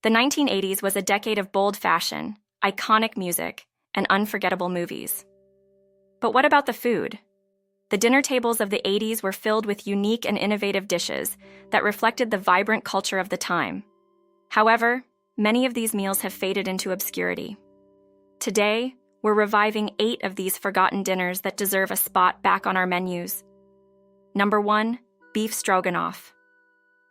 The 1980s was a decade of bold fashion, iconic music, and unforgettable movies. But what about the food? The dinner tables of the 80s were filled with unique and innovative dishes that reflected the vibrant culture of the time. However, many of these meals have faded into obscurity. Today, we're reviving 8 of these forgotten dinners that deserve a spot back on our menus. Number 1, beef stroganoff.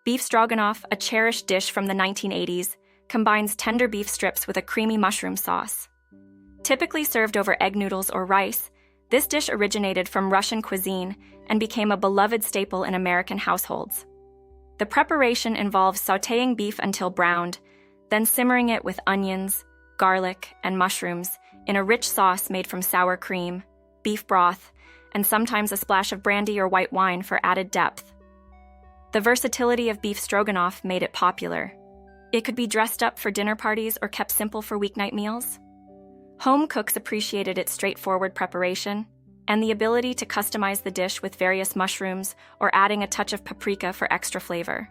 Beef stroganoff, a cherished dish from the 1980s, combines tender beef strips with a creamy mushroom sauce. Typically served over egg noodles or rice, this dish originated from Russian cuisine and became a beloved staple in American households. The preparation involves sautéing beef until browned, then simmering it with onions, garlic, and mushrooms in a rich sauce made from sour cream, beef broth, and sometimes a splash of brandy or white wine for added depth. The versatility of beef stroganoff made it popular. It could be dressed up for dinner parties or kept simple for weeknight meals. Home cooks appreciated its straightforward preparation and the ability to customize the dish with various mushrooms or adding a touch of paprika for extra flavor.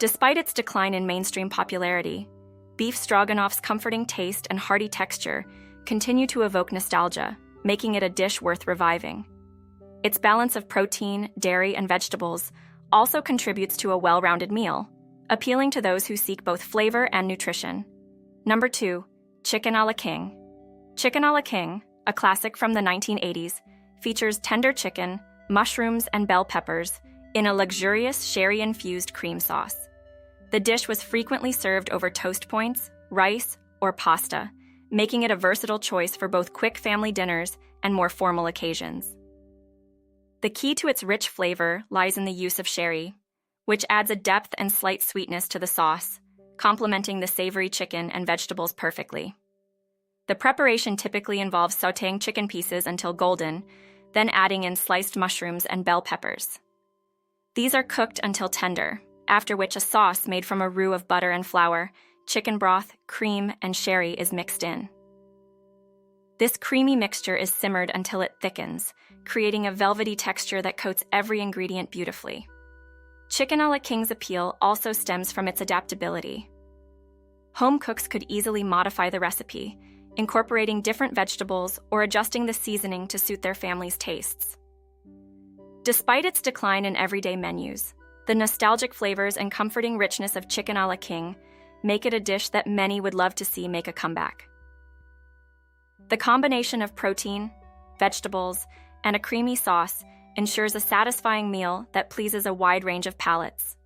Despite its decline in mainstream popularity, beef stroganoff's comforting taste and hearty texture continue to evoke nostalgia, making it a dish worth reviving. Its balance of protein, dairy, and vegetables also contributes to a well-rounded meal, appealing to those who seek both flavor and nutrition. Number 2, chicken a la king. Chicken a la king, a classic from the 1980s, features tender chicken, mushrooms, and bell peppers in a luxurious sherry-infused cream sauce. The dish was frequently served over toast points, rice, or pasta, making it a versatile choice for both quick family dinners and more formal occasions. The key to its rich flavor lies in the use of sherry, which adds a depth and slight sweetness to the sauce, complementing the savory chicken and vegetables perfectly. The preparation typically involves sautéing chicken pieces until golden, then adding in sliced mushrooms and bell peppers. These are cooked until tender, after which a sauce made from a roux of butter and flour, chicken broth, cream, and sherry is mixed in. This creamy mixture is simmered until it thickens, creating a velvety texture that coats every ingredient beautifully. Chicken a la king's appeal also stems from its adaptability. Home cooks could easily modify the recipe, incorporating different vegetables or adjusting the seasoning to suit their family's tastes. Despite its decline in everyday menus, the nostalgic flavors and comforting richness of chicken a la king make it a dish that many would love to see make a comeback. The combination of protein, vegetables, and a creamy sauce ensures a satisfying meal that pleases a wide range of palates.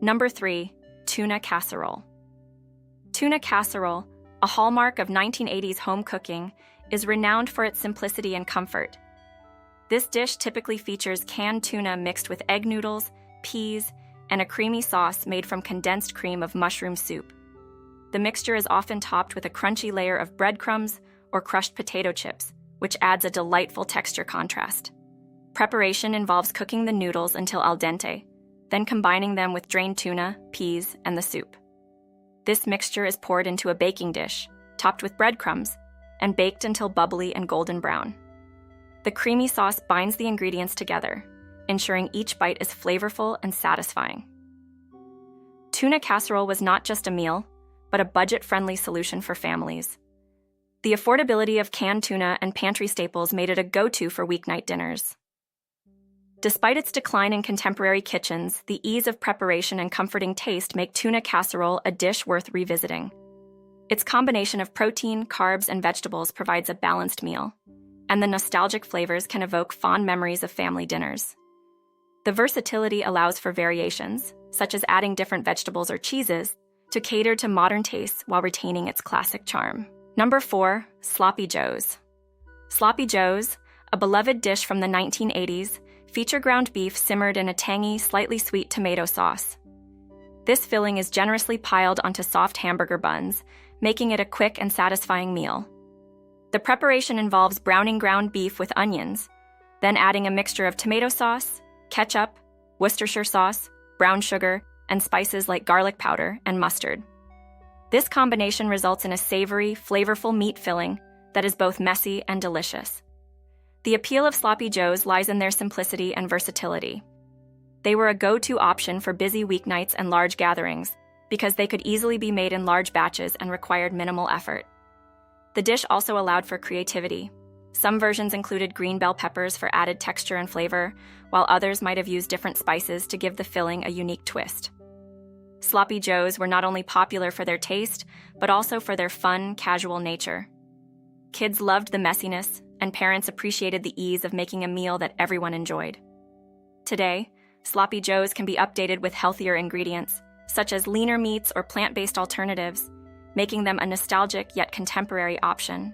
Number 3, tuna casserole. Tuna casserole, a hallmark of 1980s home cooking, is renowned for its simplicity and comfort. This dish typically features canned tuna mixed with egg noodles, peas, and a creamy sauce made from condensed cream of mushroom soup. The mixture is often topped with a crunchy layer of breadcrumbs or crushed potato chips, which adds a delightful texture contrast. Preparation involves cooking the noodles until al dente, then combining them with drained tuna, peas, and the soup. This mixture is poured into a baking dish, topped with breadcrumbs, and baked until bubbly and golden brown. The creamy sauce binds the ingredients together, ensuring each bite is flavorful and satisfying. Tuna casserole was not just a meal, but a budget-friendly solution for families. The affordability of canned tuna and pantry staples made it a go-to for weeknight dinners. Despite its decline in contemporary kitchens, the ease of preparation and comforting taste make tuna casserole a dish worth revisiting. Its combination of protein, carbs, and vegetables provides a balanced meal, and the nostalgic flavors can evoke fond memories of family dinners. The versatility allows for variations, such as adding different vegetables or cheeses, to cater to modern tastes while retaining its classic charm. Number 4, sloppy joes. Sloppy joes, a beloved dish from the 1980s, feature ground beef simmered in a tangy, slightly sweet tomato sauce. This filling is generously piled onto soft hamburger buns, making it a quick and satisfying meal. The preparation involves browning ground beef with onions, then adding a mixture of tomato sauce, ketchup, Worcestershire sauce, brown sugar, and spices like garlic powder and mustard. This combination results in a savory, flavorful meat filling that is both messy and delicious. The appeal of sloppy joes lies in their simplicity and versatility. They were a go-to option for busy weeknights and large gatherings, because they could easily be made in large batches and required minimal effort. The dish also allowed for creativity. Some versions included green bell peppers for added texture and flavor, while others might have used different spices to give the filling a unique twist. Sloppy Joes were not only popular for their taste, but also for their fun, casual nature. Kids loved the messiness, and parents appreciated the ease of making a meal that everyone enjoyed. Today, Sloppy Joes can be updated with healthier ingredients, such as leaner meats or plant-based alternatives, making them a nostalgic yet contemporary option.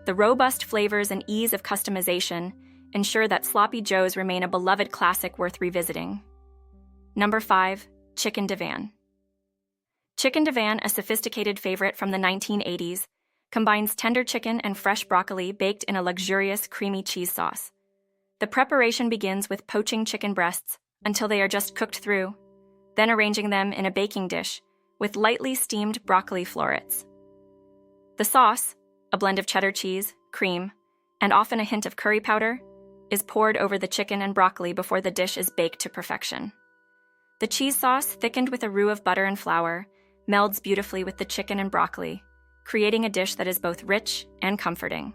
The robust flavors and ease of customization ensure that Sloppy Joes remain a beloved classic worth revisiting. Number 5. Chicken Devon. Chicken Devon, a sophisticated favorite from the 1980s, combines tender chicken and fresh broccoli baked in a luxurious, creamy cheese sauce. The preparation begins with poaching chicken breasts until they are just cooked through, then arranging them in a baking dish with lightly steamed broccoli florets. The sauce, a blend of cheddar cheese, cream, and often a hint of curry powder, is poured over the chicken and broccoli before the dish is baked to perfection. The cheese sauce, thickened with a roux of butter and flour, melds beautifully with the chicken and broccoli, creating a dish that is both rich and comforting.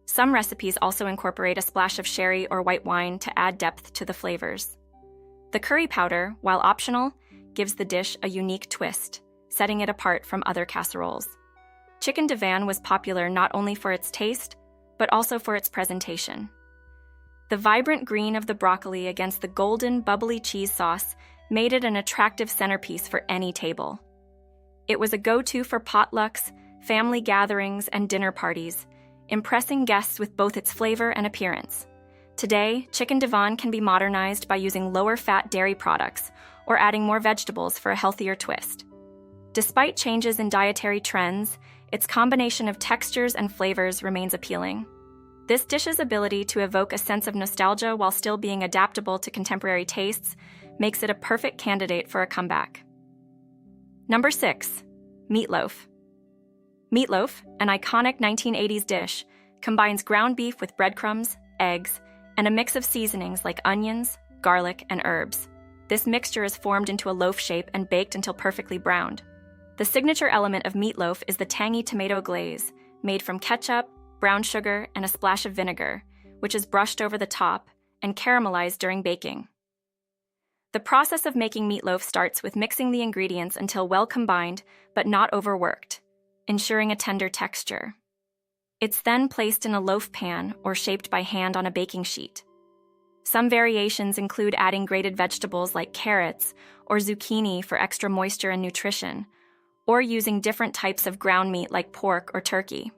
Some recipes also incorporate a splash of sherry or white wine to add depth to the flavors. The curry powder, while optional, gives the dish a unique twist, setting it apart from other casseroles. Chicken Devon was popular not only for its taste, but also for its presentation. The vibrant green of the broccoli against the golden, bubbly cheese sauce made it an attractive centerpiece for any table. It was a go-to for potlucks, family gatherings, and dinner parties, impressing guests with both its flavor and appearance. Today, Chicken Devon can be modernized by using lower-fat dairy products or adding more vegetables for a healthier twist. Despite changes in dietary trends, its combination of textures and flavors remains appealing. This dish's ability to evoke a sense of nostalgia while still being adaptable to contemporary tastes makes it a perfect candidate for a comeback. Number 6. Meatloaf. Meatloaf, an iconic 1980s dish, combines ground beef with breadcrumbs, eggs, and a mix of seasonings like onions, garlic, and herbs. This mixture is formed into a loaf shape and baked until perfectly browned. The signature element of meatloaf is the tangy tomato glaze, made from ketchup, brown sugar, and a splash of vinegar, which is brushed over the top and caramelized during baking. The process of making meatloaf starts with mixing the ingredients until well combined but not overworked, ensuring a tender texture. It's then placed in a loaf pan or shaped by hand on a baking sheet. Some variations include adding grated vegetables like carrots or zucchini for extra moisture and nutrition, or using different types of ground meat like pork or turkey.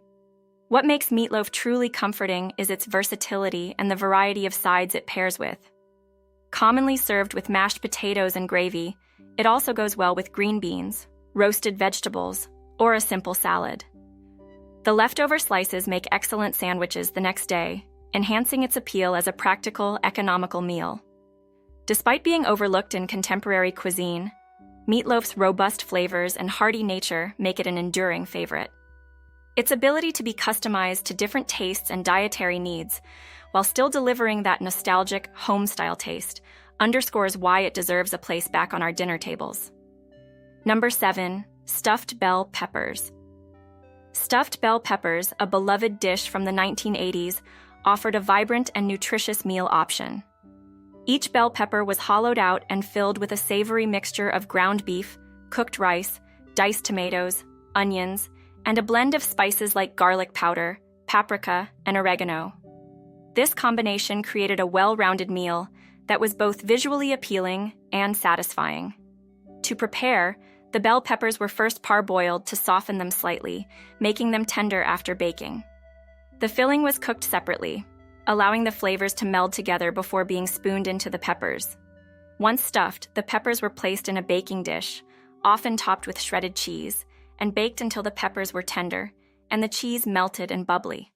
What makes meatloaf truly comforting is its versatility and the variety of sides it pairs with. Commonly served with mashed potatoes and gravy, it also goes well with green beans, roasted vegetables, or a simple salad. The leftover slices make excellent sandwiches the next day, enhancing its appeal as a practical, economical meal. Despite being overlooked in contemporary cuisine, meatloaf's robust flavors and hearty nature make it an enduring favorite. Its ability to be customized to different tastes and dietary needs, while still delivering that nostalgic, home-style taste, underscores why it deserves a place back on our dinner tables. Number 7. Stuffed bell peppers. Stuffed bell peppers, a beloved dish from the 1980s, offered a vibrant and nutritious meal option. Each bell pepper was hollowed out and filled with a savory mixture of ground beef, cooked rice, diced tomatoes, onions, and a blend of spices like garlic powder, paprika, and oregano. This combination created a well-rounded meal that was both visually appealing and satisfying. To prepare, the bell peppers were first parboiled to soften them slightly, making them tender after baking. The filling was cooked separately, allowing the flavors to meld together before being spooned into the peppers. Once stuffed, the peppers were placed in a baking dish, often topped with shredded cheese, and baked until the peppers were tender and the cheese melted and bubbly.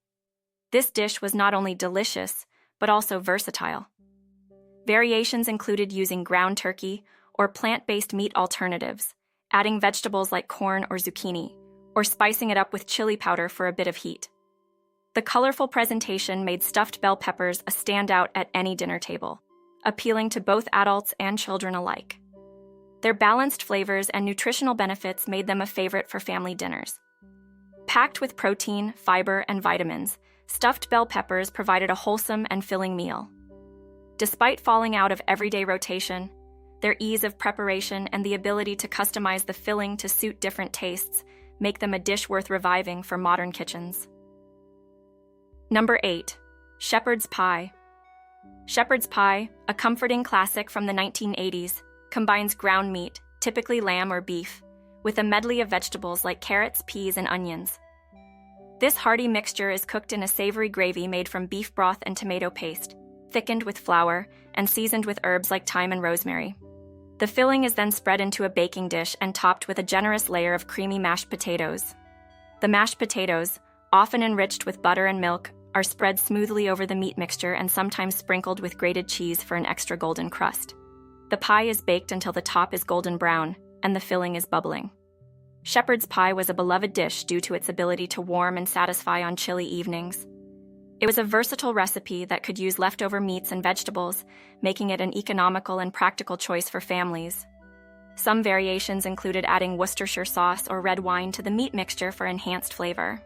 This dish was not only delicious, but also versatile. Variations included using ground turkey or plant-based meat alternatives, adding vegetables like corn or zucchini, or spicing it up with chili powder for a bit of heat. The colorful presentation made stuffed bell peppers a standout at any dinner table, appealing to both adults and children alike. Their balanced flavors and nutritional benefits made them a favorite for family dinners. Packed with protein, fiber, and vitamins, stuffed bell peppers provided a wholesome and filling meal. Despite falling out of everyday rotation, their ease of preparation and the ability to customize the filling to suit different tastes make them a dish worth reviving for modern kitchens. Number 8. Shepherd's Pie. Shepherd's pie, a comforting classic from the 1980s, combines ground meat, typically lamb or beef, with a medley of vegetables like carrots, peas, and onions. This hearty mixture is cooked in a savory gravy made from beef broth and tomato paste, thickened with flour, and seasoned with herbs like thyme and rosemary. The filling is then spread into a baking dish and topped with a generous layer of creamy mashed potatoes. The mashed potatoes, often enriched with butter and milk, are spread smoothly over the meat mixture and sometimes sprinkled with grated cheese for an extra golden crust. The pie is baked until the top is golden brown, and the filling is bubbling. Shepherd's pie was a beloved dish due to its ability to warm and satisfy on chilly evenings. It was a versatile recipe that could use leftover meats and vegetables, making it an economical and practical choice for families. Some variations included adding Worcestershire sauce or red wine to the meat mixture for enhanced flavor.